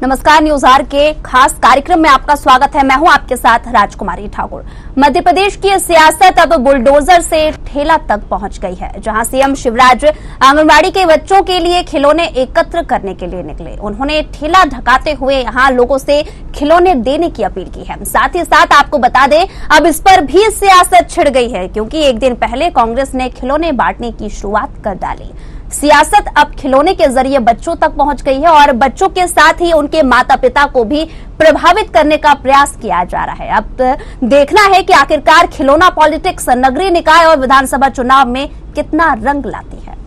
नमस्कार, news are के खास कार्यक्रम में आपका स्वागत है। मैं हूं आपके साथ राजकुमारी ठाकुर। मध्य प्रदेश की सियासत अब बुलडोजर से ठेला तक पहुंच गई है, जहां सीएम शिवराज आंगनबाड़ी के बच्चों के लिए खिलौने एकत्र करने के लिए निकले। उन्होंने ठेला ढकाते हुए यहां लोगों से खिलौने देने की अपील की है। साथ ही साथ आपको बता दें, अब इस पर भी सियासत छिड़ गई है, क्योंकि एक दिन पहले कांग्रेस ने खिलौने बांटने की शुरुआत कर डाली। सियासत अब खिलौने के जरिए बच्चों तक पहुंच गई है और बच्चों के साथ ही उनके माता पिता को भी प्रभावित करने का प्रयास किया जा रहा है। अब देखना है कि आखिरकार खिलौना पॉलिटिक्स नगरीय निकाय और विधानसभा चुनाव में कितना रंग लाती है।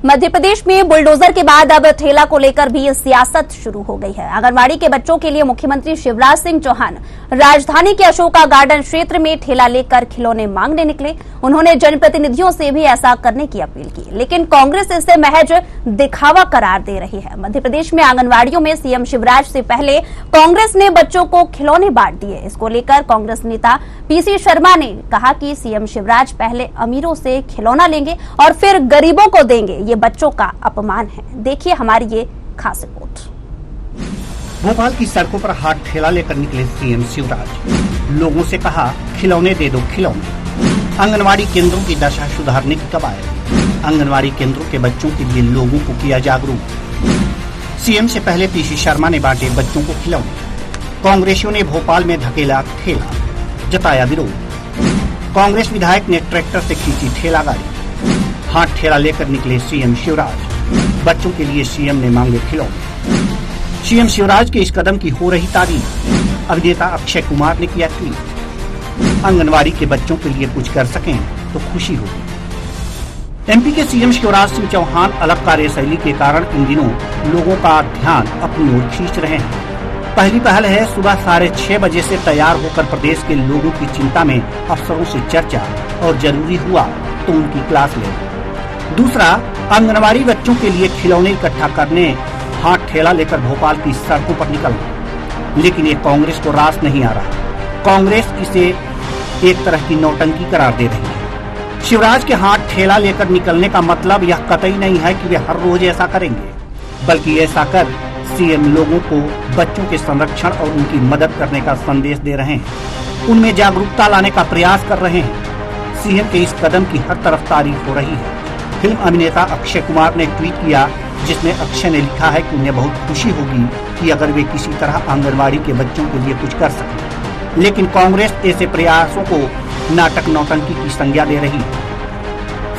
मध्य प्रदेश में बुलडोजर के बाद अब ठेला को लेकर भी सियासत शुरू हो गई है। आंगनबाड़ी के बच्चों के लिए मुख्यमंत्री शिवराज सिंह चौहान राजधानी के अशोका गार्डन क्षेत्र में ठेला लेकर खिलौने मांगने निकले। उन्होंने जनप्रतिनिधियों से भी ऐसा करने की अपील की, लेकिन कांग्रेस इसे महज दिखावा करार दे रही है। मध्य प्रदेश में आंगनबाड़ियों में सीएम शिवराज से पहले कांग्रेस ने बच्चों को खिलौने बांट दिए। इसको लेकर कांग्रेस नेता पीसी शर्मा ने कहा कि सीएम शिवराज पहले अमीरों से खिलौना लेंगे और फिर गरीबों को देंगे। ये बच्चों का अपमान है। देखिए हमारी ये खास रिपोर्ट। भोपाल की सड़कों पर हाथ ठेला लेकर निकले सीएम शिवराज। लोगों से कहा, खिलौने दे दो खिलौने। आंगनवाड़ी केंद्रों की दशा सुधारने की कवायद। आंगनवाड़ी केंद्रों के बच्चों के लिए लोगों को किया जागरूक। सीएम से पहले पीसी शर्मा ने बांटे बच्चों को खिलौने। कांग्रेसियों ने भोपाल में धकेला ठेला, जताया विरोध। कांग्रेस विधायक ने ट्रैक्टर से खींची ठेला गाड़ी। हाथ ठेला लेकर निकले सीएम शिवराज। बच्चों के लिए सीएम ने मांगे खिलौने। सीएम शिवराज के इस कदम की हो रही तारीफ। अभिनेता अक्षय कुमार ने किया ट्वीट, आंगनवाड़ी के बच्चों के लिए कुछ कर सकें तो खुशी होगी। एमपी के सीएम शिवराज सिंह चौहान अलग कार्यशैली के कारण इन दिनों लोगों का ध्यान अपनी ओर खींच रहे हैं। पहली पहल है सुबह 6:30 बजे से तैयार होकर प्रदेश के लोगों की चिंता में अफसरों से चर्चा और जरूरी हुआ तो उनकी क्लास लें। दूसरा, आंगनवाड़ी बच्चों के लिए खिलौने इकट्ठा करने हाथ ठेला लेकर भोपाल की सड़कों पर निकलना। लेकिन ये कांग्रेस को रास नहीं आ रहा। कांग्रेस इसे एक तरह की नौटंकी करार दे रही है। शिवराज के हाथ ठेला लेकर निकलने का मतलब यह कतई नहीं है कि वे हर रोज ऐसा करेंगे, बल्कि ऐसा कर सीएम लोगों को बच्चों के संरक्षण और उनकी मदद करने का संदेश दे रहे हैं। उनमें जागरूकता लाने का प्रयास कर रहे हैं। सीएम के इस कदम की हर तरफ तारीफ हो रही है। फिल्म अभिनेता अक्षय कुमार ने ट्वीट किया, जिसमें अक्षय ने लिखा है कि उन्हें बहुत खुशी होगी कि अगर वे किसी तरह आंगनवाड़ी के बच्चों के लिए कुछ कर सकें। लेकिन कांग्रेस ऐसे प्रयासों को नाटक नौटंकी की संज्ञा दे रही है।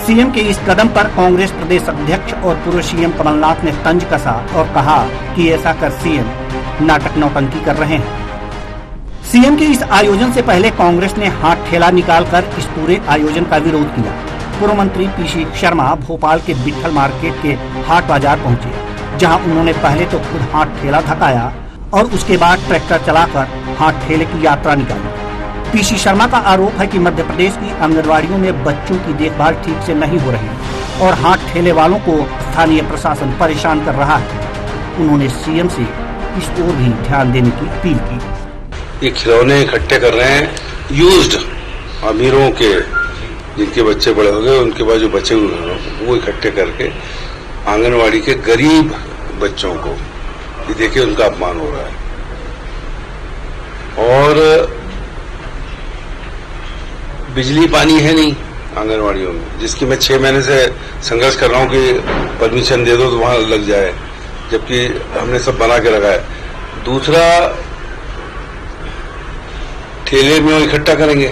सीएम के इस कदम पर कांग्रेस प्रदेश अध्यक्ष और पूर्व सीएम कमलनाथ ने तंज कसा और कहा कि ऐसा कर सीएम नाटक नौटंकी कर रहे हैं। सीएम के इस आयोजन से पहले कांग्रेस ने हाथ ठेला निकालकर इस पूरे आयोजन का विरोध किया। पूर्व मंत्री पीसी शर्मा भोपाल के विट्ठल मार्केट के हाट बाजार पहुंचे, जहां उन्होंने पहले तो खुद हाथ ठेला धकाया और उसके बाद ट्रैक्टर चलाकर हाथ ठेले की यात्रा निकाली। पीसी शर्मा का आरोप है कि मध्य प्रदेश की आंगनवाड़ियों में बच्चों की देखभाल ठीक से नहीं हो रही और हाथ ठेले वालों को स्थानीय प्रशासन परेशान कर रहा है। उन्होंने सीएम से इस ओर भी ध्यान देने की अपील की। ये खिलौने इकट्ठे कर रहे हैं यूज्ड अमीरों के, जिनके बच्चे बड़े हो गए उनके बाद जो बचे हुए वो इकट्ठे करके आंगनवाड़ी के गरीब बच्चों को, ये देखिए उनका अपमान हो रहा है। और बिजली पानी है नहीं आंगनवाड़ियों में, जिसकी मैं 6 महीने से संघर्ष कर रहा हूँ कि परमिशन दे दो तो वहां लग जाए, जबकि हमने सब बना के रखा है। दूसरा, ठेले में वो इकट्ठा करेंगे,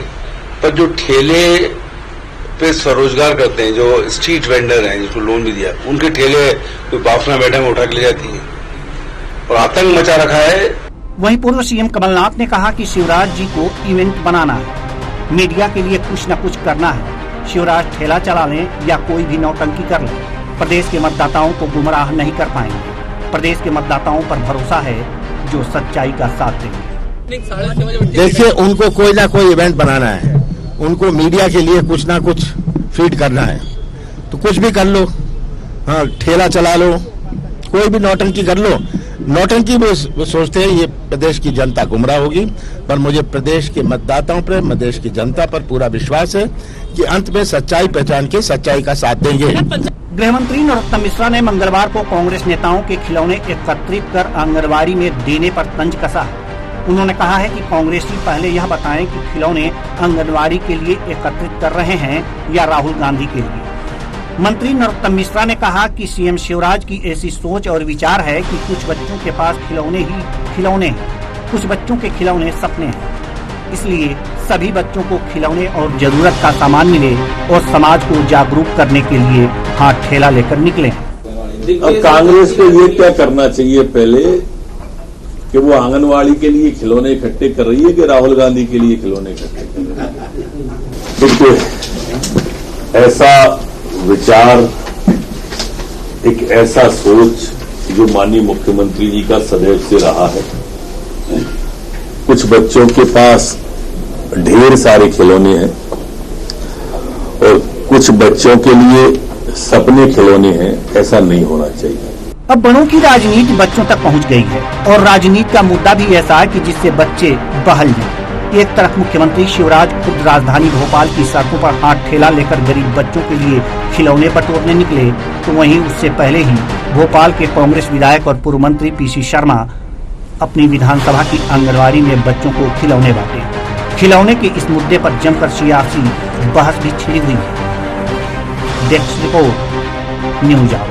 पर जो ठेले पे स्वरोजगार करते हैं, जो स्ट्रीट वेंडर हैं जिसको लोन भी दिया, उनके ठेले कोई बाफना मैडम उठा के ले जाती है और आतंक मचा रखा है। वहीं पूर्व सीएम कमलनाथ ने कहा कि शिवराज जी को इवेंट बनाना है, मीडिया के लिए कुछ न कुछ करना है। शिवराज ठेला चला लें या कोई भी नौटंकी कर ले, प्रदेश के मतदाताओं को गुमराह नहीं कर पाएंगे। प्रदेश के मतदाताओं पर भरोसा है जो सच्चाई का साथ देंगे। देखिए, उनको कोई ना कोई इवेंट बनाना है, उनको मीडिया के लिए कुछ ना कुछ फीड करना है, तो कुछ भी कर लो। हाँ, ठेला चला लो, कोई भी नौटंकी कर लो। नौटंकी वो सोचते हैं ये प्रदेश की जनता गुमराह होगी, पर मुझे प्रदेश के मतदाताओं पर, प्रदेश की जनता पर पूरा विश्वास है कि अंत में सच्चाई पहचान के सच्चाई का साथ देंगे। गृह मंत्री नरोत्तम मिश्रा ने मंगलवार को कांग्रेस नेताओं के खिलौने एकत्रित कर आंगनबाड़ी में देने पर तंज कसा। उन्होंने कहा है कि कांग्रेसी पहले यह बताएं कि खिलौने आंगनबाड़ी के लिए एकत्रित कर रहे हैं या राहुल गांधी के लिए। मंत्री नरोत्तम मिश्रा ने कहा कि सीएम शिवराज की ऐसी सोच और विचार है कि कुछ बच्चों के पास खिलौने ही खिलौने हैं, कुछ बच्चों के खिलौने सपने हैं। इसलिए सभी बच्चों को खिलौने और जरूरत का सामान मिले और समाज को जागरूक करने के लिए हाथ ठेला लेकर निकले। अब कांग्रेस को ये क्या करना चाहिए पहले कि वो आंगनवाड़ी के लिए खिलौने इकट्ठे कर रही है कि राहुल गांधी के लिए खिलौने इकट्ठे कर रही है? ऐसा विचार, एक ऐसा सोच जो माननीय मुख्यमंत्री जी का सदैव से रहा है। कुछ बच्चों के पास ढेर सारे खिलौने हैं और कुछ बच्चों के लिए सपने खिलौने हैं, ऐसा नहीं होना चाहिए। अब बड़ों की राजनीति बच्चों तक पहुंच गई है और राजनीति का मुद्दा भी ऐसा है कि जिससे बच्चे बहल जाएं। एक तरफ मुख्यमंत्री शिवराज खुद राजधानी भोपाल की सड़कों पर हाथ ठेला लेकर गरीब बच्चों के लिए खिलौने बटोरने निकले, तो वहीं उससे पहले ही भोपाल के कांग्रेस विधायक और पूर्व मंत्री पीसी शर्मा अपनी विधानसभा की आंगनबाड़ी में बच्चों को खिलौने बांटे। खिलौने के इस मुद्दे पर जमकर सियासी बहस भी छिड़ी हुई है। Desk report, news hour.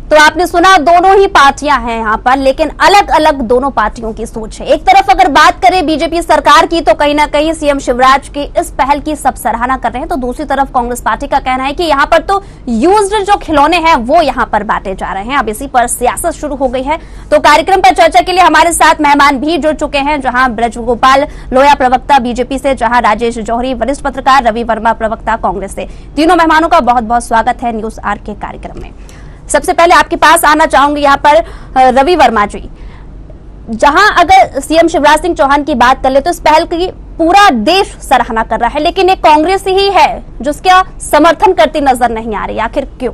तो आपने सुना, दोनों ही पार्टियां हैं यहाँ पर, लेकिन अलग अलग दोनों पार्टियों की सोच है। एक तरफ अगर बात करें बीजेपी सरकार की, तो कहीं ना कहीं सीएम शिवराज की इस पहल की सब सराहना कर रहे हैं, तो दूसरी तरफ कांग्रेस पार्टी का कहना है कि यहाँ पर तो यूज्ड जो खिलौने हैं वो यहाँ पर बांटे जा रहे हैं। अब इसी पर सियासत शुरू हो गई है। तो कार्यक्रम पर चर्चा के लिए हमारे साथ मेहमान भी जुड़ चुके हैं, जहां ब्रजगोपाल लोया प्रवक्ता बीजेपी से, जहां राजेश जौहरी वरिष्ठ पत्रकार, रवि वर्मा प्रवक्ता कांग्रेस से। तीनों मेहमानों का बहुत बहुत स्वागत है न्यूज आर के कार्यक्रम में। सबसे पहले आपके पास आना चाहूंगी यहाँ पर रवि वर्मा जी, जहां अगर सीएम शिवराज सिंह चौहान की बात कर ले तो इस पहल की पूरा देश सराहना कर रहा है, लेकिन एक कांग्रेस ही है जो उसका समर्थन करती नजर नहीं आ रही, आखिर क्यों?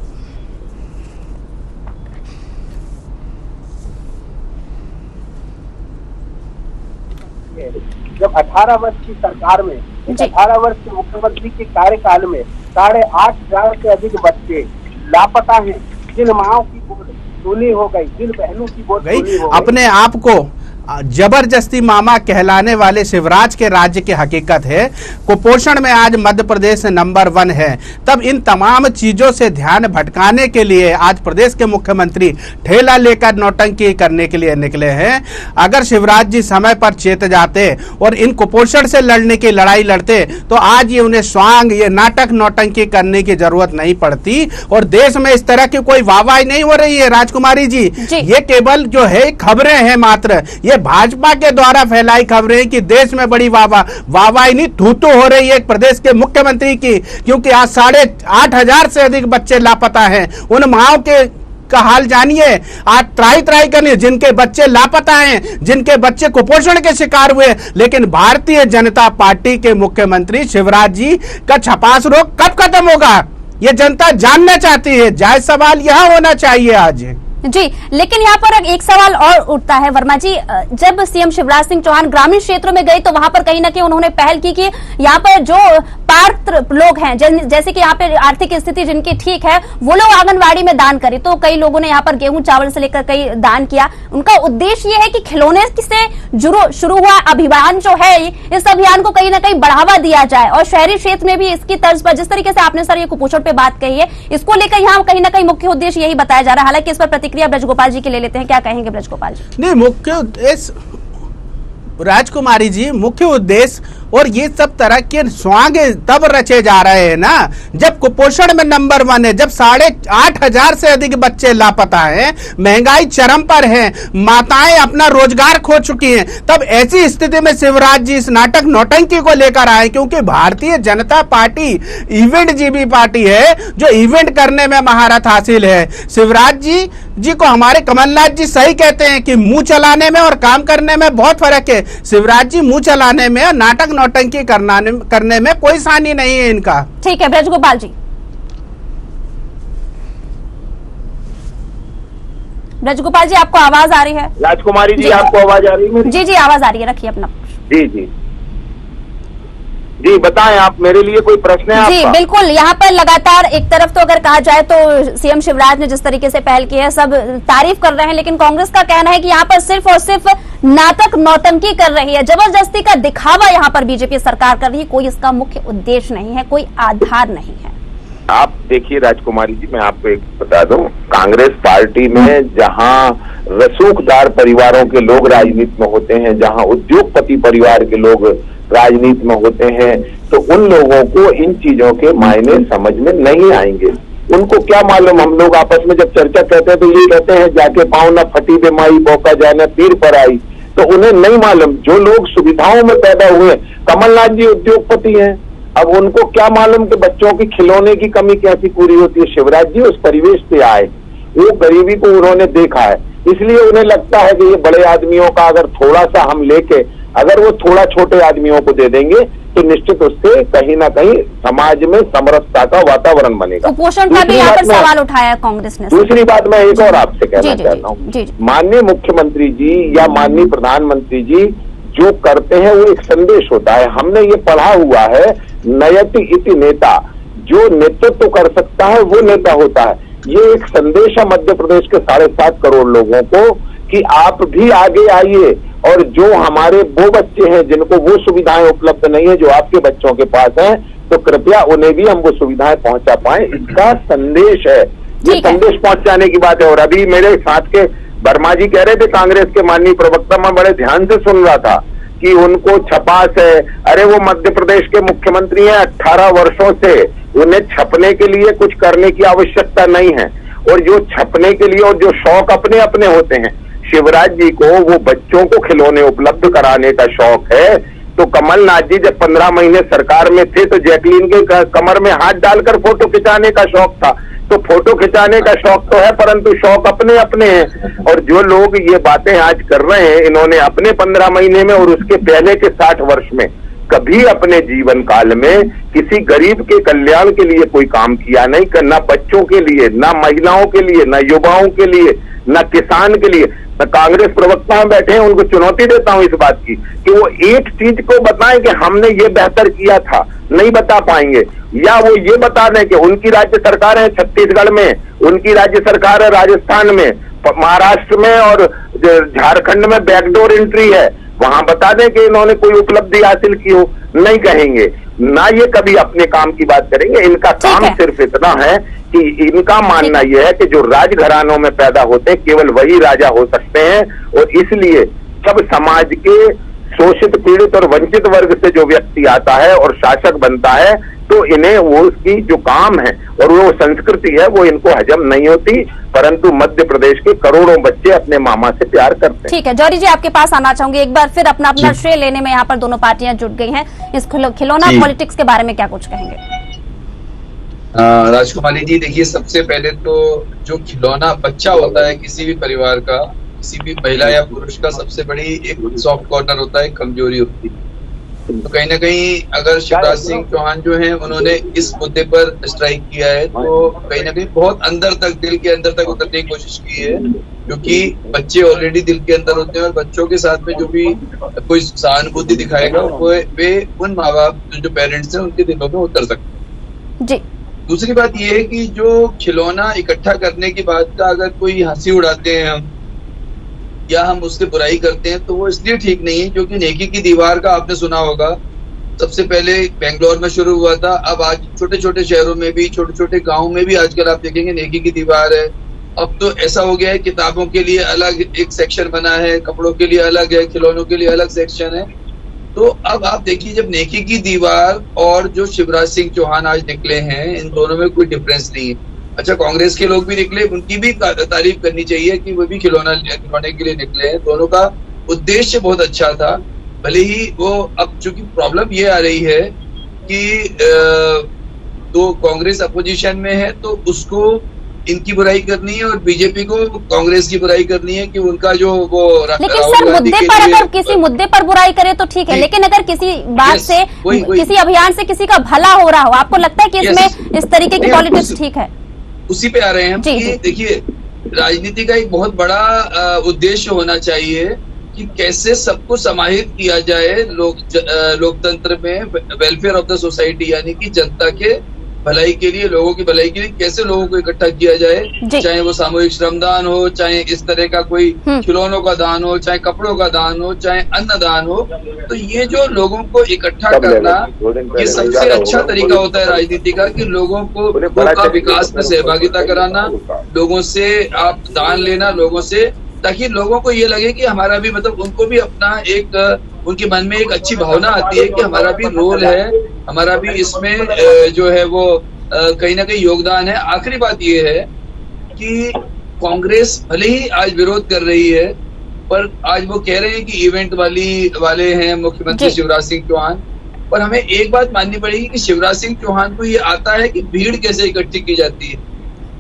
जब 18 वर्ष की सरकार में, 18 वर्ष के मुख्यमंत्री के कार्यकाल में 8,500 से अधिक बच्चे लापता हैं, जिन माओं की गोद सूनी हो गई, जिन बहनों की गोद सूनी हो गई। अपने आप को जबरदस्ती मामा कहलाने वाले शिवराज के राज्य की हकीकत है। कुपोषण में आज मध्य प्रदेश नंबर 1 है। तब इन तमाम चीजों से ध्यान भटकाने के लिए आज प्रदेश के मुख्यमंत्री ठेला लेकर नौटंकी करने के लिए निकले हैं। अगर शिवराज जी समय पर चेत जाते और इन कुपोषण से लड़ने की लड़ाई लड़ते तो आज ये उन्हें स्वांग, ये नाटक नौटंकी करने की जरूरत नहीं पड़ती और देश में इस तरह की कोई वाहवाही नहीं हो रही है। राजकुमारी जी, ये केवल जो है खबरें हैं मात्र, ये भाजपा के द्वारा फैलाई खबरें कि देश में बड़ी वाहवाही नहीं, थू-थू हो रही है प्रदेश के मुख्यमंत्री की, क्योंकि आज 8,500 से अधिक बच्चे लापता हैं। उन माओं के का हाल जानिए, आज त्राही करनी, जिनके बच्चे लापता हैं, जिनके बच्चे कुपोषण के शिकार हुए, लेकिन भारतीय जनता पार्टी के मुख्यमंत्री शिवराज जी का छपास रोग कब खत्म होगा, ये जनता जानना चाहती है। जायज सवाल यह होना चाहिए आज जी। लेकिन यहाँ पर एक सवाल और उठता है वर्मा जी, जब सीएम शिवराज सिंह चौहान ग्रामीण क्षेत्रों में गए तो वहां पर कहीं ना कहीं उन्होंने पहल की कि यहाँ पर जो पात्र लोग हैं, जैसे कि यहाँ पे आर्थिक स्थिति जिनकी ठीक है, वो लोग आंगनबाड़ी में दान करें। तो कई लोगों ने यहाँ पर गेहूं चावल से लेकर कई दान किया। उनका उद्देश्य ये है कि खिलौने से शुरू हुआ अभियान जो है, इस अभियान को कहीं ना कहीं बढ़ावा दिया जाए और शहरी क्षेत्र में भी इसकी तर्ज पर, जिस तरीके से आपने सर ये कुपोषण पे बात कही है, इसको लेकर यहाँ कहीं ना कहीं मुख्य उद्देश्य यही बताया जा रहा है। हालांकि इस पर प्रतिक्रिया ब्रजगोपाल जी के ले लेते हैं, क्या कहेंगे ब्रजगोपाल जी? नहीं, मुख्य उद्देश्य राजकुमारी जी, मुख्य उद्देश्य और ये सब तरह के स्वांग तब रचे जा रहे हैं ना जब कुपोषण में नंबर 1 है, जब 8,500 से अधिक बच्चे लापता हैं, महंगाई चरम पर है, माताएं अपना रोजगार खो चुकी हैं। तब ऐसी स्थिति में शिवराज जी इस नाटक नौटंकी को लेकर आए, क्योंकि भारतीय जनता पार्टी इवेंट जीवी पार्टी है जो इवेंट करने में महारत हासिल है। शिवराज जी को हमारे कमलनाथ जी सही कहते हैं कि मुंह चलाने में और काम करने में बहुत फर्क है। शिवराज जी मुंह चलाने में और नाटक नौटंकी करने में कोई सानी नहीं है इनका। ठीक है ब्रजगोपाल जी। ब्रजगोपाल जी, आपको आवाज आ रही है? राजकुमारी जी, आपको आवाज आ रही है मेरी? जी जी, आवाज आ रही है, रखिए अपना। जी जी जी, बताएं आप, मेरे लिए कोई प्रश्न है जी आपका? बिल्कुल, यहाँ पर लगातार एक तरफ तो अगर कहा जाए तो सीएम शिवराज ने जिस तरीके से पहल की है सब तारीफ कर रहे हैं, लेकिन कांग्रेस का कहना है कि यहाँ पर सिर्फ और सिर्फ नाटक नौटंकी कर रही है, जबरदस्ती का दिखावा यहाँ पर बीजेपी सरकार कर रही है, कोई इसका मुख्य उद्देश्य नहीं है, कोई आधार नहीं है। आप देखिए राजकुमारी जी, मैं आपको एक बता दूं, कांग्रेस पार्टी में जहां रसूखदार परिवारों के लोग राजनीति में होते हैं, जहां उद्योगपति परिवार के लोग राजनीति में होते हैं, तो उन लोगों को इन चीजों के मायने समझ में नहीं आएंगे। उनको क्या मालूम, हम लोग आपस में जब चर्चा करते हैं तो ये कहते हैं जाके पाँव न फटी बे माई बौका जाने तीर पर आई, तो उन्हें नहीं मालूम। जो लोग सुविधाओं में पैदा हुए, कमलनाथ जी उद्योगपति हैं, अब उनको क्या मालूम कि बच्चों की खिलौने की कमी कैसी पूरी होती है। शिवराज जी उस परिवेश से आए, वो गरीबी को उन्होंने देखा है, इसलिए उन्हें लगता है कि ये बड़े आदमियों का अगर थोड़ा सा हम लेके अगर वो थोड़ा छोटे आदमियों को दे देंगे तो निश्चित उससे कहीं ना कहीं समाज में समरसता का वातावरण बनेगा। कुपोषण का भी यहाँ पर सवाल उठाया कांग्रेस ने। दूसरी बात मैं एक और आपसे कहना चाहता हूँ, माननीय मुख्यमंत्री जी या माननीय प्रधानमंत्री जी जो करते हैं वो एक संदेश होता है। हमने ये पढ़ा हुआ है, नयति इति नेता, जो नेतृत्व कर सकता है वो नेता होता है। ये एक संदेश है मध्य प्रदेश के 7.5 करोड़ लोगों को कि आप भी आगे आइए, और जो हमारे वो बच्चे हैं जिनको वो सुविधाएं उपलब्ध नहीं है जो आपके बच्चों के पास हैं, तो कृपया उन्हें भी हम वो सुविधाएं पहुंचा पाएं, इसका संदेश है। ये संदेश पहुंचाने की बात है। और अभी मेरे साथ के वर्मा जी कह रहे थे, कांग्रेस के माननीय प्रवक्ता, मैं बड़े ध्यान से सुन रहा था कि उनको छपास है। अरे वो मध्य प्रदेश के मुख्यमंत्री हैं, 18 वर्षों से, उन्हें छपने के लिए कुछ करने की आवश्यकता नहीं है। और जो छपने के लिए और जो शौक अपने अपने होते हैं, शिवराज जी को वो बच्चों को खिलौने उपलब्ध कराने का शौक है, तो कमलनाथ जी जब 15 महीने सरकार में थे तो जैकलीन के कमर में हाथ डालकर फोटो खिंचाने का शौक था। तो फोटो खिंचाने का शौक तो है, परंतु शौक अपने अपने हैं। और जो लोग ये बातें आज कर रहे हैं, इन्होंने अपने 15 महीने में और उसके पहले के 60 वर्ष में कभी अपने जीवन काल में किसी गरीब के कल्याण के लिए कोई काम किया नहीं, ना बच्चों के लिए, ना महिलाओं के लिए, ना युवाओं के लिए, ना किसान के लिए। मैं कांग्रेस प्रवक्ता बैठे हैं, उनको चुनौती देता हूं इस बात की कि वो एक चीज को बताएं कि हमने ये बेहतर किया था, नहीं बता पाएंगे। या वो ये बता दें कि उनकी राज्य सरकार है छत्तीसगढ़ में, उनकी राज्य सरकार है राजस्थान में, महाराष्ट्र में और झारखंड में बैकडोर एंट्री है, वहां बता दें कि इन्होंने कोई उपलब्धि हासिल की हो। नहीं कहेंगे, ना ये कभी अपने काम की बात करेंगे। इनका काम सिर्फ इतना है कि इनका मानना यह है कि जो राजघरानों में पैदा होते हैं केवल वही राजा हो सकते हैं, और इसलिए सब समाज के शोषित, पीड़ित और वंचित वर्ग से जो व्यक्ति आता है और शासक बनता है, तो इन्हें वो उसकी जो काम है और वो संस्कृति है वो इनको हजम नहीं होती। परंतु मध्य प्रदेश के करोड़ों बच्चे अपने मामा से प्यार करते हैं। ठीक है, जौहरी जी आपके पास आना चाहूंगी एक बार फिर, अपना श्रेय लेने में यहाँ पर दोनों पार्टियां जुट गई हैं। इस खिलौना पॉलिटिक्स के बारे में क्या कुछ कहेंगे? राजकुमारी जी, देखिए, सबसे पहले तो जो खिलौना बच्चा होता है किसी भी परिवार का, किसी भी महिला या पुरुष का, सबसे बड़ी एक सॉफ्ट कॉर्नर होता है, कमजोरी होती है। तो कहीं ना कहीं अगर शिवराज सिंह चौहान जो हैं उन्होंने इस मुद्दे पर स्ट्राइक किया है, तो कहीं ना कहीं बहुत अंदर तक, दिल के अंदर तक उतरने की कोशिश की है, क्योंकि बच्चे ऑलरेडी दिल के अंदर होते हैं और बच्चों के साथ में जो भी कोई सहानुभूति दिखाएगा वे उन माँ बाप जो पेरेंट्स हैं उनके दिलों में उतर सकते हैं जी। दूसरी बात यह है कि जो खिलौना इकट्ठा करने की बात का अगर कोई हंसी उड़ाते हैं हम, या हम उससे बुराई करते हैं, तो वो इसलिए ठीक नहीं है क्योंकि नेकी की दीवार का आपने सुना होगा, सबसे पहले बेंगलोर में शुरू हुआ था, अब आज छोटे छोटे शहरों में भी, छोटे छोटे गाँव में भी आजकल आप देखेंगे नेकी की दीवार है। अब तो ऐसा हो गया है, किताबों के लिए अलग एक सेक्शन बना है, कपड़ों के लिए अलग है, खिलौनों के लिए अलग सेक्शन है। तो अब आप देखिए, जब नेकी की दीवार और जो शिवराज सिंह चौहान आज निकले हैं, इन दोनों में कोई डिफरेंस नहीं है। अच्छा, कांग्रेस के लोग भी निकले, उनकी भी तारीफ करनी चाहिए कि वो भी खिलौने के लिए निकले हैं। दोनों का उद्देश्य बहुत अच्छा था, भले ही वो, अब चूंकि प्रॉब्लम ये आ रही है कि तो कांग्रेस अपोजिशन में है तो उसको इनकी बुराई करनी है और बीजेपी को कांग्रेस की बुराई करनी है कि उनका जो वो, लेकिन सर मुद्दे पर अगर किसी मुद्दे पर बुराई करे तो ठीक है, लेकिन अगर किसी बात से, किसी अभियान से किसी का भला हो रहा हो, आपको लगता है कि इसमें इस तरीके की पॉलिटिक्स ठीक है? उसी पे आ रहे हैं हम। देखिए, राजनीति का एक बहुत बड़ा उद्देश्य होना चाहिए कि कैसे सबको समाहित किया जाए लोकतंत्र में, वेलफेयर ऑफ द सोसाइटी, यानी कि जनता के भलाई के लिए, लोगों की भलाई के लिए कैसे लोगों को इकट्ठा किया जाए, चाहे वो सामूहिक श्रमदान हो, चाहे इस तरह का कोई खिलौनों का दान हो, चाहे कपड़ों का दान हो, चाहे अन्न दान हो। तो ये जो लोगों को इकट्ठा करना, ये सबसे अच्छा तरीका होता है राजनीति का, कि लोगों का विकास में सहभागिता कराना, लोगों से आप दान लेना, लोगों से, ताकि लोगों को ये लगे कि हमारा भी, मतलब उनको भी अपना एक, उनके मन में एक अच्छी भावना आती है कि हमारा भी रोल है, हमारा भी इसमें जो है वो कहीं ना कहीं योगदान है। आखिरी बात ये है कि कांग्रेस भले ही आज विरोध कर रही है, पर आज वो कह रहे हैं कि इवेंट वाले हैं मुख्यमंत्री शिवराज सिंह चौहान, पर हमें एक बात माननी पड़ेगी कि शिवराज सिंह चौहान को ये आता है कि भीड़ कैसे इकट्ठी की जाती है।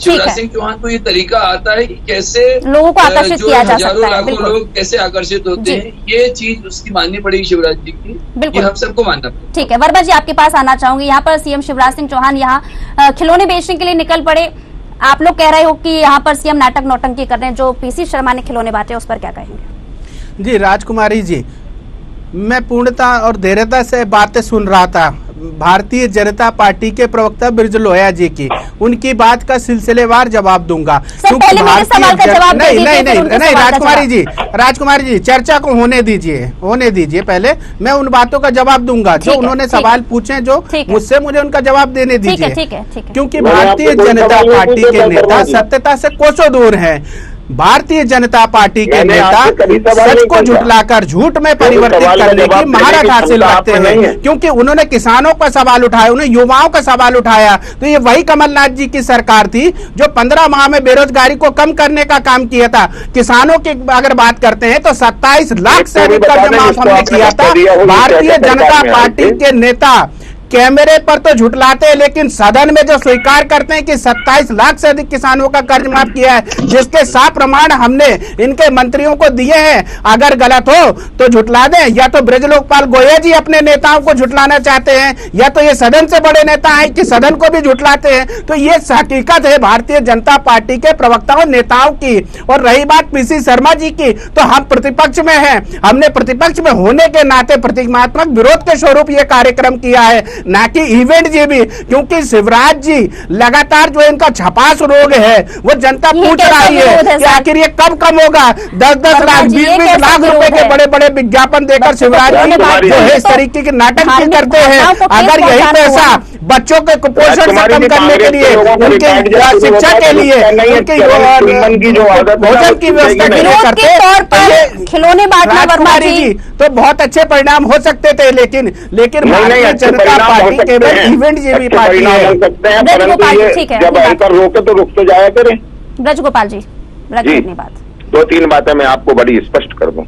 शिवराज सिंह चौहान को ये तरीका आता है कि कैसे लोगों को आकर्षित किया जा सकता है, हजारों लाखों लोग कैसे आकर्षित होते हैं। ये चीज उसकी माननी पड़ेगी शिवराज जी की, ये हम सबको मानना पड़ेगा। ठीक है, वर्मा जी आपके पास आना चाहूंगी। यहाँ पर सीएम शिवराज सिंह चौहान यहाँ खिलौने बेचने के लिए निकल पड़े। आप लोग कह रहे हो कि यहाँ पर सीएम नाटक नौटंकी कर रहे हैं, जो पीसी शर्मा ने खिलौने बांटे उस पर क्या कहेंगे? जी राजकुमारी जी, मैं पूर्णता और धैर्यता से बातें सुन रहा था भारतीय जनता पार्टी के प्रवक्ता ब्रज लोहिया जी की, उनकी बात का सिलसिलेवार जवाब दूंगा। पहले मेरे सवाल का जवाब नहीं राजकुमारी जी चर्चा को होने दीजिए पहले मैं उन बातों का जवाब दूंगा जो उन्होंने सवाल पूछे, जो मुझसे मुझे उनका जवाब देने दीजिए, क्योंकि भारतीय जनता पार्टी के नेता सत्यता से कोसों दूर हैं। भारतीय जनता पार्टी के नेता सच को झुठलाकर झूठ में परिवर्तित करने की महारत हासिल रखते हैं, क्योंकि उन्होंने किसानों का सवाल उठाया, उन्होंने युवाओं का सवाल उठाया। तो ये वही कमलनाथ जी की सरकार थी जो 15 माह में बेरोजगारी को कम करने का काम किया था। किसानों की अगर बात करते हैं तो 27 लाख से अधिक कर्ज माफ हमने किया था। भारतीय जनता पार्टी के नेता कैमरे पर तो झुठलाते हैं, लेकिन सदन में जो स्वीकार करते हैं कि 27 लाख से अधिक किसानों का कर्ज माफ किया है, जिसके साफ प्रमाण हमने इनके मंत्रियों को दिए हैं। अगर गलत हो तो झुठला दें, या तो ब्रजलोकपाल गोयल जी अपने नेताओं को झुठलाना चाहते हैं, या तो ये सदन से बड़े नेता हैं कि सदन को भी झुठलाते हैं। तो ये हकीकत है भारतीय जनता पार्टी के प्रवक्ताओं नेताओं की। और रही बात पीसी शर्मा जी की, तो हम प्रतिपक्ष में हैं, हमने प्रतिपक्ष में होने के नाते प्रतीकात्मक विरोध के स्वरूप ये कार्यक्रम किया है, ना कि इवेंट जी भी, क्योंकि शिवराज जी लगातार जो इनका छपास रोग है वो जनता पूछ रही है कि आखिर ये कब कम होगा। 10-10 लाख 20-20 लाख रुपए के बड़े बड़े विज्ञापन देकर शिवराज जी जो है इस तरीके के नाटक करते हैं। अगर यही पैसा बच्चों के कुपोषण से कम करने के लिए, उनके शिक्षा के लिए, उनकी भोजन की व्यवस्था के लिए करते खिलौने बांटना, वर्मा जी तो बहुत अच्छे परिणाम हो सकते थे, लेकिन भारतीय जनता पार्टी केवल इवेंट जी भी पार्टी है। जब एंकर रोके तो रुक तो जाया करें। ब्रज गोपाल जी अपनी बात। 2-3 बातें मैं आपको बड़ी स्पष्ट कर दूं।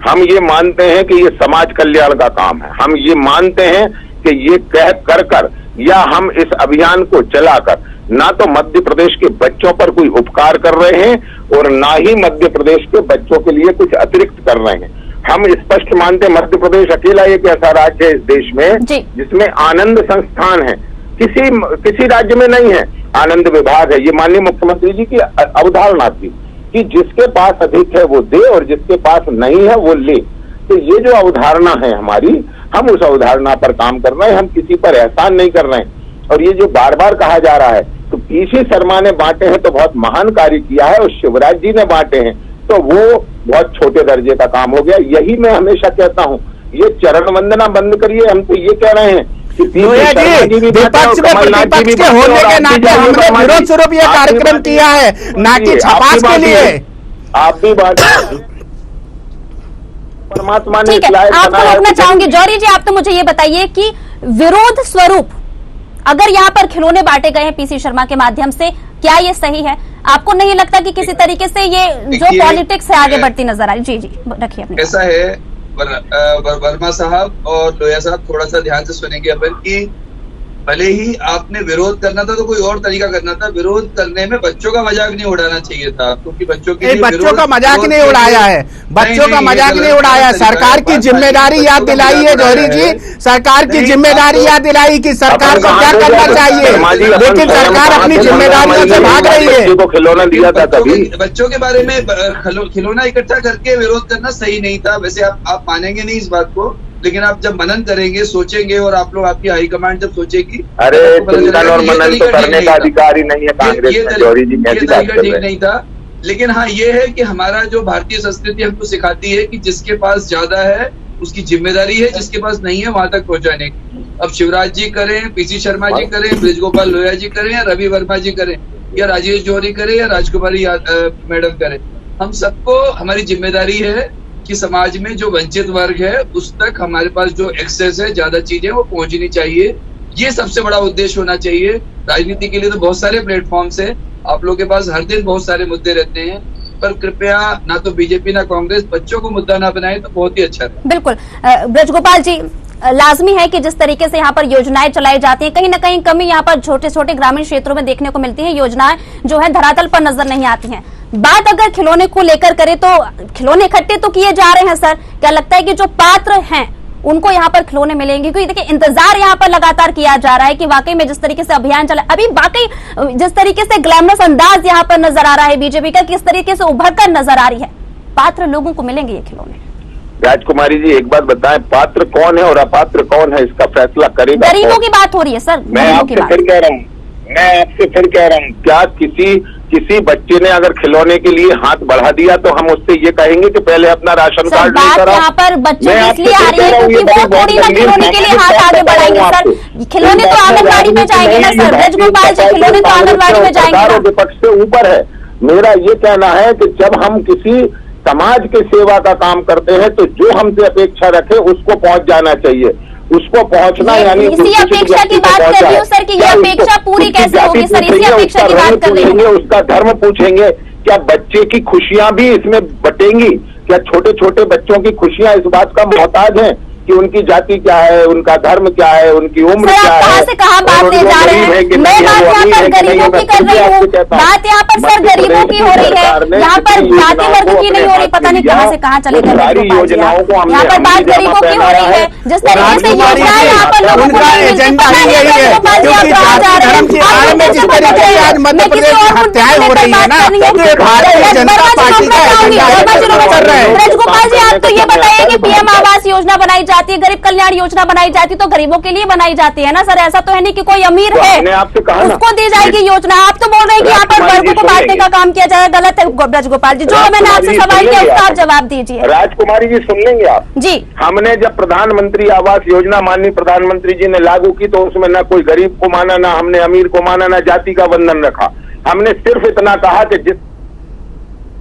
हम ये मानते हैं कि ये समाज कल्याण का काम है, हम ये मानते हैं कि ये कह कर या हम इस अभियान को चलाकर ना तो मध्य प्रदेश के बच्चों पर कोई उपकार कर रहे हैं और ना ही मध्य प्रदेश के बच्चों के लिए कुछ अतिरिक्त कर रहे हैं। हम स्पष्ट मानते हैं मध्य प्रदेश अकेला एक ऐसा राज्य है इस देश में जिसमें आनंद संस्थान है, किसी राज्य में नहीं है। आनंद विभाग है, ये माननीय मुख्यमंत्री जी की अवधारणा थी कि जिसके पास अधिक है वो दे और जिसके पास नहीं है वो ले। तो ये जो अवधारणा है हमारी, हम उस अवधारणा पर काम कर रहे हैं, हम किसी पर एहसान नहीं कर रहे हैं। और ये जो बार बार कहा जा रहा है तो पीसी शर्मा ने बांटे हैं तो बहुत महान कार्य किया है, और शिवराज जी ने बांटे हैं तो वो बहुत छोटे दर्जे का काम हो गया। यही मैं हमेशा कहता हूँ, ये चरण वंदना बंद करिए। हम तो ये कह रहे हैं कि विपक्ष में प्रतिपक्ष के होने के नाते हमने विरोध स्वरूप ये कार्यक्रम किया है, ना कि छपास के लिए। आप भी बात परमात्मा ने आपको रोकना चाहूंगी। जौहरी जी, आप तो मुझे ये बताइए कि विरोध स्वरूप अगर यहाँ पर खिलौने बांटे गए हैं पीसी शर्मा के माध्यम से, क्या ये सही है? आपको नहीं लगता कि किसी तरीके से ये जो पॉलिटिक्स है आगे बढ़ती नजर आ रही? जी रखिए अपनी। ऐसा है वर्मा साहब और लोहिया साहब, थोड़ा सा ध्यान से सुनेंगे अपन कि भले ही आपने विरोध करना था तो कोई और तरीका करना था। विरोध करने में बच्चों का मजाक नहीं उड़ाना चाहिए था, क्योंकि बच्चों के लिए बच्चों का मजाक नहीं उड़ाया है, बच्चों का मजाक नहीं उड़ाया। सरकार की जिम्मेदारी याद दिलाई है जौहरी जी, सरकार की जिम्मेदारी याद दिलाई कि सरकार को क्या करना चाहिए, लेकिन सरकार अपनी जिम्मेदारियों से भाग रही है। खिलौना दिया था तभी। बच्चों के बारे में खिलौना इकट्ठा करके विरोध करना सही नहीं था। वैसे आप मानेंगे नहीं इस बात को, लेकिन आप जब मनन करेंगे, सोचेंगे, और आप लोग, आपकी हाईकमान जब सोचेगी, अरे चिंतन और मनन तो करने का अधिकार ही नहीं है कांग्रेस में, जौहरी जी कैसी बात कर रहे हैं। ठीक नहीं था, लेकिन हाँ ये है कि हमारा जो भारतीय संस्कृति हमको सिखाती है कि जिसके पास ज्यादा है उसकी जिम्मेदारी है, जिसके पास नहीं है वहां तक पहुंचाने की। अब शिवराज जी करें, पीसी शर्मा जी करें, ब्रिजगोपाल लोहिया जी करें, या रवि वर्मा जी करें, या राजेश जौहरी करें, या राजकुमारी मैडम करें, हम सबको हमारी जिम्मेदारी है कि समाज में जो वंचित वर्ग है उस तक हमारे पास जो एक्सेस है, ज्यादा चीजें वो पहुंचनी चाहिए। ये सबसे बड़ा उद्देश्य होना चाहिए। राजनीति के लिए तो बहुत सारे प्लेटफॉर्म्स है, आप लोगों के पास हर दिन बहुत सारे मुद्दे रहते हैं, पर कृपया ना तो बीजेपी ना कांग्रेस बच्चों को मुद्दा ना बनाए तो बहुत ही अच्छा है। बिल्कुल ब्रजगोपाल जी, लाजमी है कि जिस तरीके से यहाँ पर योजनाएं चलाई जाती हैं, कहीं ना कहीं कमी यहाँ पर छोटे छोटे ग्रामीण क्षेत्रों में देखने को मिलती है। योजनाएं जो है धरातल पर नजर नहीं आती हैं। बात अगर खिलौने को लेकर करें तो खिलौने इकट्ठे तो किए जा रहे हैं सर, क्या लगता है कि जो पात्र हैं उनको यहाँ पर खिलौने मिलेंगे? क्योंकि देखिए इंतजार यहाँ पर लगातार किया जा रहा है कि वाकई में जिस तरीके से अभियान चला, अभी वाकई जिस तरीके से ग्लैमरस अंदाज यहाँ पर नजर आ रहा है बीजेपी का, किस तरीके से उभर कर नजर आ रही है, पात्र लोगों को मिलेंगे ये खिलौने? राजकुमारी जी एक बात बताएं, पात्र कौन है और अपात्र कौन है इसका फैसला करेगा? गरीबों की बात हो रही है सर। मैं आपसे फिर कह रहा हूँ, क्या किसी बच्चे ने अगर खिलौने के लिए हाथ बढ़ा दिया तो हम उससे ये कहेंगे कि पहले अपना राशन कार्ड लेकर आओ? यहाँ पर बच्चे इसलिए आ रही है क्योंकि वो थोड़ी ना खिलौने के लिए हाथ आगे बढ़ाएंगे सर। खिलौने तो आंगनबाड़ी में जाएंगे ना सर, ब्रजगोपाल जी, खिलौने तो आंगनबाड़ी में जाएंगे। विपक्ष से ऊपर है। मेरा ये कहना है कि जब हम किसी समाज के सेवा का काम करते हैं तो जो हमसे अपेक्षा रखे उसको पहुंच जाना चाहिए, उसको पहुंचना यानी इसी अपेक्षा की बात कर रही हूँ सर कि ये अपेक्षा पूरी कैसे होगी सर, इसी अपेक्षा की बात कर रही हूँ। उसका धर्म पूछेंगे, क्या बच्चे की खुशियां भी इसमें बटेंगी? क्या छोटे छोटे बच्चों की खुशियां इस बात का मोहताज हैं कि उनकी जाति क्या है, उनका धर्म क्या है, उनकी उम्र क्या है? कहाँ से कहाँ बात ले जा रहे हैं? मैं बात यहाँ पर गरीबों की कर रही हूँ, बात यहाँ पर सर गरीबों की हो रही है, यहाँ पर जाति वर्ग की नहीं हो रही। पता नहीं कहाँ से कहाँ चले गए योजनाओं को, यहाँ पर बात गरीबों की हो रही है। जिस तरीके से योजनाएं यहाँ पर लोगों को नहीं मिलती, पता नहीं धर्म की आड़ में जिस तरीके से आज मध्य प्रदेश में हत्याएं हो रही है ना, भारतीय जनता पार्टी का एजेंडा कर रहे हैं। ब्रजगोपाल जी आप तो ये बताइए कि पीएम आवास योजना बनाई जाती है, गरीब कल्याण योजना बनाई जाती है तो गरीबों के लिए बनाई जाती है ना सर, ऐसा तो है नहीं कि कोई अमीर है उसको दी जाएगी योजना। आप तो बोल रहे हैं कि यहाँ पर वर्गों को बांटने का काम किया जाएगा, गलत है ब्रजगोपाल जी। जो मैंने आपसे सवाल किया उसका आप जवाब दीजिए। राजकुमारी जी सुन लेंगे आप जी। हमने जब प्रधानमंत्री आवास योजना माननीय प्रधानमंत्री जी ने लागू की तो उसमें न कोई गरीब को माना, ना हमने अमीर को माना, ना जाति का बंधन रखा। हमने सिर्फ इतना कहा कि जिस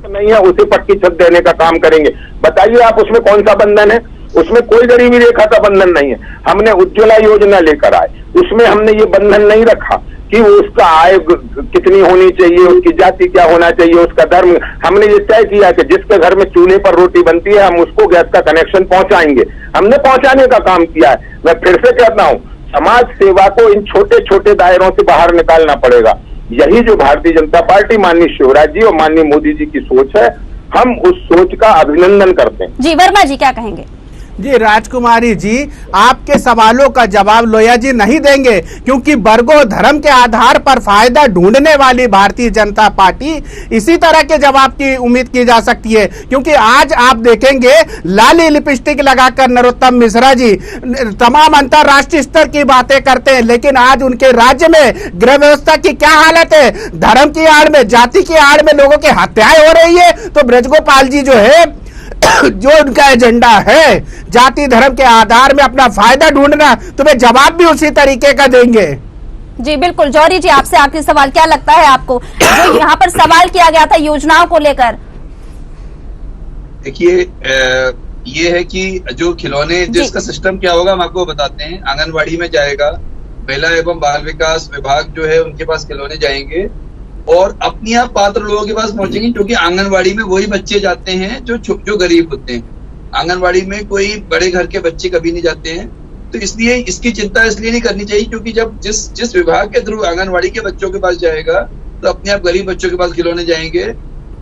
नहीं है उसे पक्की छत देने का काम करेंगे। बताइए आप उसमें कौन सा बंधन है? उसमें कोई गरीबी रेखा का बंधन नहीं है। हमने उज्ज्वला योजना लेकर आए, उसमें हमने ये बंधन नहीं रखा कि उसका आय कितनी होनी चाहिए, उसकी जाति क्या होना चाहिए, उसका धर्म। हमने ये तय किया कि जिसके घर में चूल्हे पर रोटी बनती है हम उसको गैस का कनेक्शन पहुंचाएंगे। हमने पहुंचाने का काम किया है। मैं फिर से कहता हूं, समाज सेवा को इन छोटे छोटे दायरों से बाहर निकालना पड़ेगा। यही जो भारतीय जनता पार्टी माननीय शिवराज जी और माननीय मोदी जी की सोच है, हम उस सोच का अभिनंदन करते हैं। जी वर्मा जी क्या कहेंगे? जी राजकुमारी जी, आपके सवालों का जवाब लोहिया जी नहीं देंगे क्योंकि वर्गों धर्म के आधार पर फायदा ढूंढने वाली भारतीय जनता पार्टी इसी तरह के जवाब की उम्मीद की जा सकती है। क्योंकि आज आप देखेंगे लाली लिपस्टिक लगाकर नरोत्तम मिश्रा जी तमाम अंतर्राष्ट्रीय स्तर की बातें करते हैं, लेकिन आज उनके राज्य में गृह व्यवस्था की क्या हालत है? धर्म की आड़ में, जाति की आड़ में लोगों की हत्याएं हो रही है। तो ब्रजगोपाल जी जो है जो उनका एजेंडा है जाति धर्म के आधार में अपना फायदा ढूंढना, तो वे जवाब भी उसी तरीके का देंगे। जी बिल्कुल। जौहरी जी आपसे आखिरी सवाल, क्या लगता है आपको जो यहाँ पर सवाल किया गया था योजनाओं को लेकर? देखिए ये है कि जो खिलौने जिसका सिस्टम क्या होगा हम आपको बताते हैं। आंगनबाड़ी में जाएगा, महिला एवं बाल विकास विभाग जो है उनके पास खिलौने जाएंगे और अपने आप पात्र लोगों के पास पहुंचेंगे, क्योंकि आंगनबाड़ी में वही बच्चे जाते हैं जो गरीब होते हैं। आंगनबाड़ी में कोई बड़े घर के बच्चे कभी नहीं जाते हैं। तो इसलिए इसकी चिंता इसलिए नहीं करनी चाहिए क्योंकि जब जिस विभाग के थ्रू आंगनवाड़ी के बच्चों के पास जाएगा तो अपने आप गरीब बच्चों के पास खिलौने जाएंगे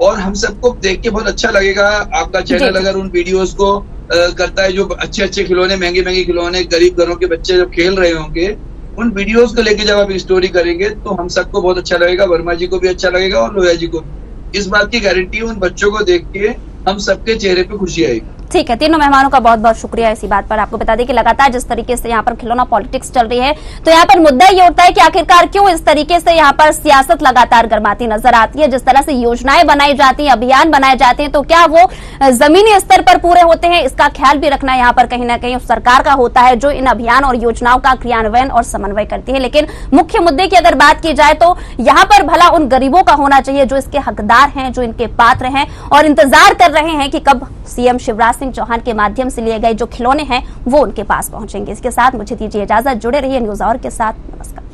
और हम सबको देख के बहुत अच्छा लगेगा। आपका चैनल अगर उन वीडियोस को करता है जो अच्छे खिलौने, महंगे खिलौने गरीब घरों के बच्चे जब खेल रहे होंगे, उन वीडियोस को लेके जब आप स्टोरी करेंगे तो हम सबको बहुत अच्छा लगेगा, वर्मा जी को भी अच्छा लगेगा और लोहिया जी को भी। इस बात की गारंटी उन बच्चों को देख के हम सबके चेहरे पे खुशी आएगी। ठीक है, तीनों मेहमानों का बहुत बहुत शुक्रिया इसी बात पर। आपको बता दें कि लगातार जिस तरीके से यहाँ पर खिलौना पॉलिटिक्स चल रही है तो यहाँ पर मुद्दा ये उठता है कि आखिरकार क्यों इस तरीके से यहाँ पर सियासत लगातार गरमाती नजर आती है। जिस तरह से योजनाएं बनाई जाती हैं, अभियान बनाए जाते हैं, तो क्या वो जमीनी स्तर पर पूरे होते हैं, इसका ख्याल भी रखना यहाँ पर कहीं ना कहीं सरकार का होता है जो इन अभियान और योजनाओं का क्रियान्वयन और समन्वय करती है। लेकिन मुख्य मुद्दे की अगर बात की जाए तो यहाँ पर भला उन गरीबों का होना चाहिए जो इसके हकदार हैं, जो इनके पात्र हैं और इंतजार कर रहे हैं कि कब सीएम शिवराज सिंह चौहान के माध्यम से लिए गए जो खिलौने हैं वो उनके पास पहुंचेंगे। इसके साथ मुझे दीजिए इजाजत, जुड़े रहिए न्यूज़ आवर के साथ। नमस्कार।